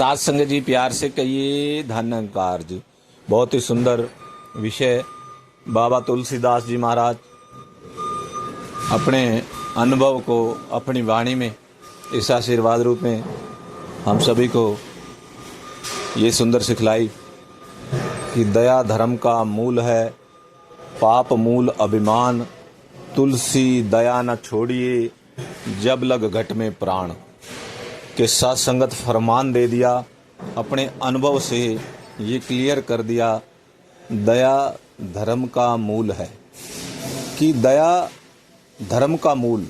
सात संगत जी प्यार से कहिए धन अहंकार जी। बहुत ही सुंदर विषय बाबा तुलसीदास जी महाराज अपने अनुभव को अपनी वाणी में इस आशीर्वाद रूप में हम सभी को ये सुंदर सिखलाई कि दया धर्म का मूल है, पाप मूल अभिमान, तुलसी दया न छोड़िए जब लग घट में प्राण। के सत्संगत फरमान दे दिया, अपने अनुभव से ये क्लियर कर दिया दया धर्म का मूल है कि दया धर्म का मूल,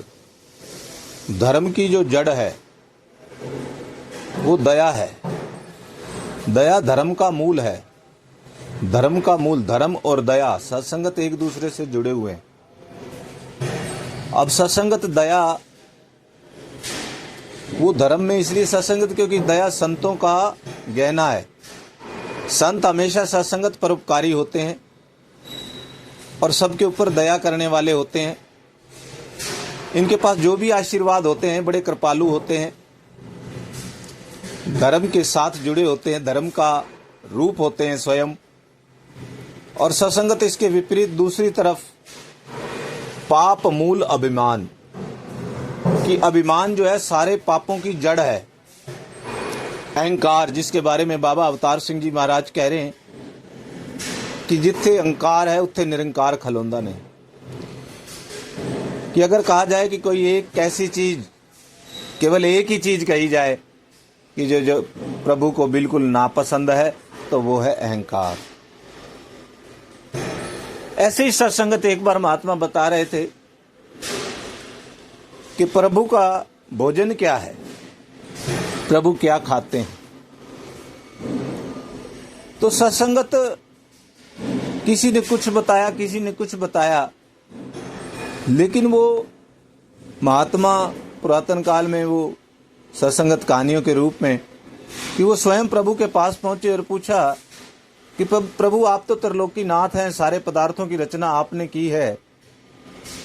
धर्म की जो जड़ है वो दया है। दया धर्म का मूल है, धर्म का मूल, धर्म और दया सत्संगत एक दूसरे से जुड़े हुए हैं। अब सत्संगत दया वो धर्म में इसलिए सत्संगत क्योंकि दया संतों का गहना है। संत हमेशा सत्संगत परोपकारी होते हैं और सबके ऊपर दया करने वाले होते हैं। इनके पास जो भी आशीर्वाद होते हैं बड़े कृपालु होते हैं, धर्म के साथ जुड़े होते हैं, धर्म का रूप होते हैं स्वयं। और सत्संगत इसके विपरीत दूसरी तरफ पाप मूल अभिमान, कि अभिमान जो है सारे पापों की जड़ है। अहंकार जिसके बारे में बाबा अवतार सिंह जी महाराज कह रहे हैं कि जिथे अहंकार है उत्थे निरंकार खलोंदा नहीं। कि अगर कहा जाए कि कोई एक ऐसी चीज, केवल एक ही चीज कही जाए कि जो प्रभु को बिल्कुल नापसंद है तो वो है अहंकार। ऐसे ही सत्संगत एक बार महात्मा बता रहे थे कि प्रभु का भोजन क्या है, प्रभु क्या खाते हैं। तो सत्संगत किसी ने कुछ बताया, किसी ने कुछ बताया, लेकिन वो महात्मा पुरातन काल में वो सत्संगत कहानियों के रूप में कि वो स्वयं प्रभु के पास पहुंचे और पूछा कि प्रभु आप तो त्रिलोकी नाथ हैं, सारे पदार्थों की रचना आपने की है,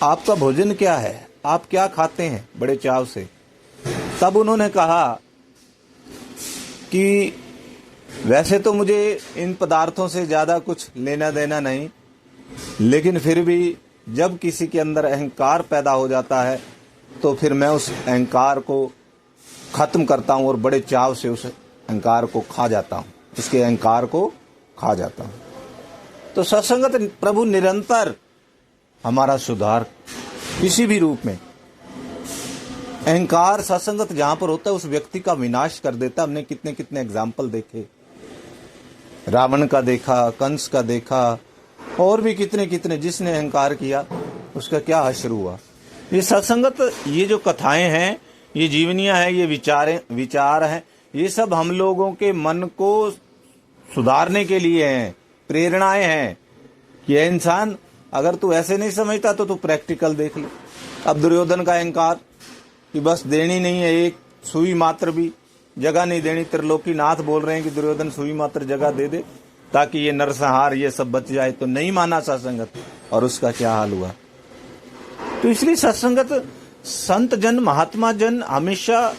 आपका भोजन क्या है, आप क्या खाते हैं, बड़े चाव से। तब उन्होंने कहा कि वैसे तो मुझे इन पदार्थों से ज़्यादा कुछ लेना देना नहीं, लेकिन फिर भी जब किसी के अंदर अहंकार पैदा हो जाता है तो फिर मैं उस अहंकार को ख़त्म करता हूँ और बड़े चाव से उस अहंकार को खा जाता हूँ, उसके अहंकार को खा जाता हूँ। तो सत्संगत प्रभु निरंतर हमारा सुधार किसी भी रूप में, अहंकार सत्संगत जहां पर होता है उस व्यक्ति का विनाश कर देता। हमने कितने कितने एग्जाम्पल देखे, रावण का देखा, कंस का देखा, और भी कितने कितने, जिसने अहंकार किया उसका क्या हश्र हुआ। ये सत्संगत, ये जो कथाएं हैं, ये जीवनियां हैं, ये विचार हैं, ये सब हम लोगों के मन को सुधारने के लिए हैं, प्रेरणाएं हैं। ये इंसान अगर तू ऐसे नहीं समझता तो तू प्रैक्टिकल देख ले। अब दुर्योधन का अहंकार कि बस देनी नहीं है, एक सुई मात्र भी जगह नहीं देनी। त्रिलोकी नाथ बोल रहे हैं कि दुर्योधन सुई मात्र जगह दे दे ताकि ये नरसंहार ये सब बच जाए, तो नहीं माना सत्संगत, और उसका क्या हाल हुआ। तो इसलिए सत्संगत, संत जन, महात्मा जन हमेशा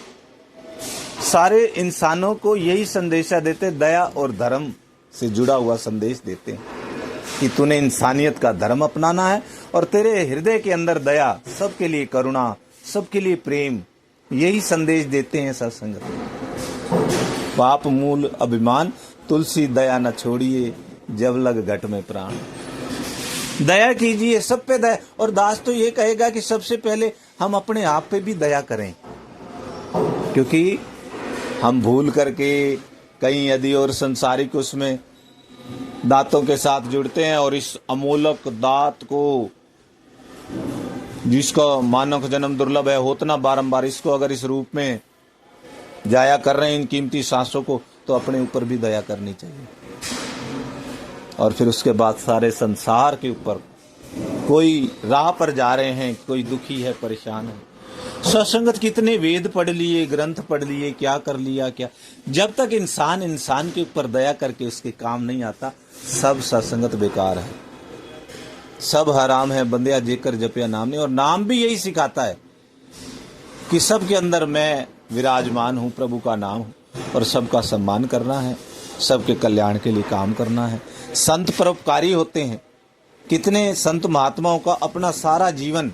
सारे इंसानों को यही संदेशा देते, दया और धर्म से जुड़ा हुआ संदेश देते हैं कि तूने इंसानियत का धर्म अपनाना है और तेरे हृदय के अंदर दया, सबके लिए करुणा, सबके लिए प्रेम, यही संदेश देते हैं सत्संगत। पाप मूल अभिमान, तुलसी दया न छोड़िए जब लग घट में प्राण। दया कीजिए, सब पे दया। और दास तो ये कहेगा कि सबसे पहले हम अपने आप पे भी दया करें, क्योंकि हम भूल करके कहीं यदि और संसारिक उसमें दांतों के साथ जुड़ते हैं और इस अमोलक दांत को, जिसका मानव जन्म दुर्लभ है, होतना बारंबार, इसको अगर इस रूप में जाया कर रहे हैं इन कीमती सांसों को, तो अपने ऊपर भी दया करनी चाहिए। और फिर उसके बाद सारे संसार के ऊपर, कोई राह पर जा रहे हैं, कोई दुखी है, परेशान है, सत्संगत कितने वेद पढ़ लिए, ग्रंथ पढ़ लिए, क्या कर लिया क्या, जब तक इंसान के ऊपर दया करके उसके काम नहीं आता, सब सत्संगत बेकार है, सब हराम है। बंदिया जेकर जपिया नाम नहीं। और नाम भी यही सिखाता है कि सबके अंदर मैं विराजमान हूँ, प्रभु का नाम हूँ। और सबका सम्मान करना है, सबके कल्याण के लिए काम करना है। संत परोपकारी होते हैं। कितने संत महात्माओं का अपना सारा जीवन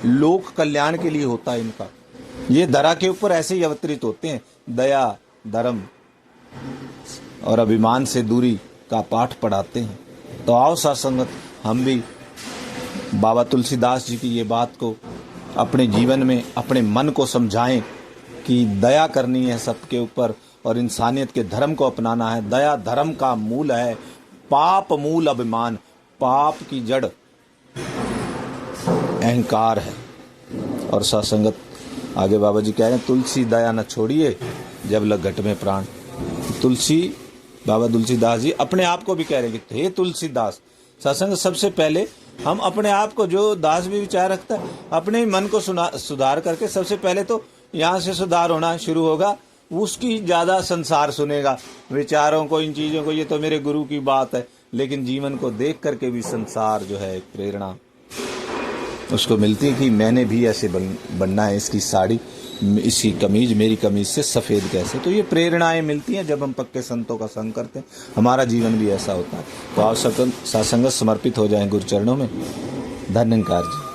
लोक कल्याण के लिए होता है इनका। ये धरा के ऊपर ऐसे ही अवतरित होते हैं। दया, धर्म और अभिमान से दूरी का पाठ पढ़ाते हैं। तो आओ सत्संगत, हम भी बाबा तुलसीदास जी की ये बात को अपने जीवन में, अपने मन को समझाएं कि दया करनी है सबके ऊपर और इंसानियत के धर्म को अपनाना है। दया धर्म का मूल है, पाप मूल अभिमान। पाप की जड़ अहंकार है। और सत्संगत आगे बाबा जी कह रहे हैं, तुलसी दया न छोड़िए जब लग घट में प्राण। तुलसी, बाबा तुलसीदास जी अपने आप को भी कह रहे हैं कि हे तुलसीदास। सत्संग सबसे पहले हम अपने आप को, जो दास भी विचार रखता है, अपने ही मन को सुधार करके सबसे पहले तो यहाँ से सुधार होना शुरू होगा। उसकी ज़्यादा संसार सुनेगा, विचारों को, इन चीज़ों को, ये तो मेरे गुरु की बात है। लेकिन जीवन को देख करके भी संसार जो है, एक प्रेरणा उसको मिलती है कि मैंने भी ऐसे बनना है। इसकी साड़ी, इसकी कमीज मेरी कमीज से सफ़ेद कैसे। तो ये प्रेरणाएं मिलती हैं जब हम पक्के संतों का संग करते हैं। हमारा जीवन भी ऐसा होता है। तो आप सत्संग समर्पित हो जाएं गुरु चरणों में। धन्यकार जी।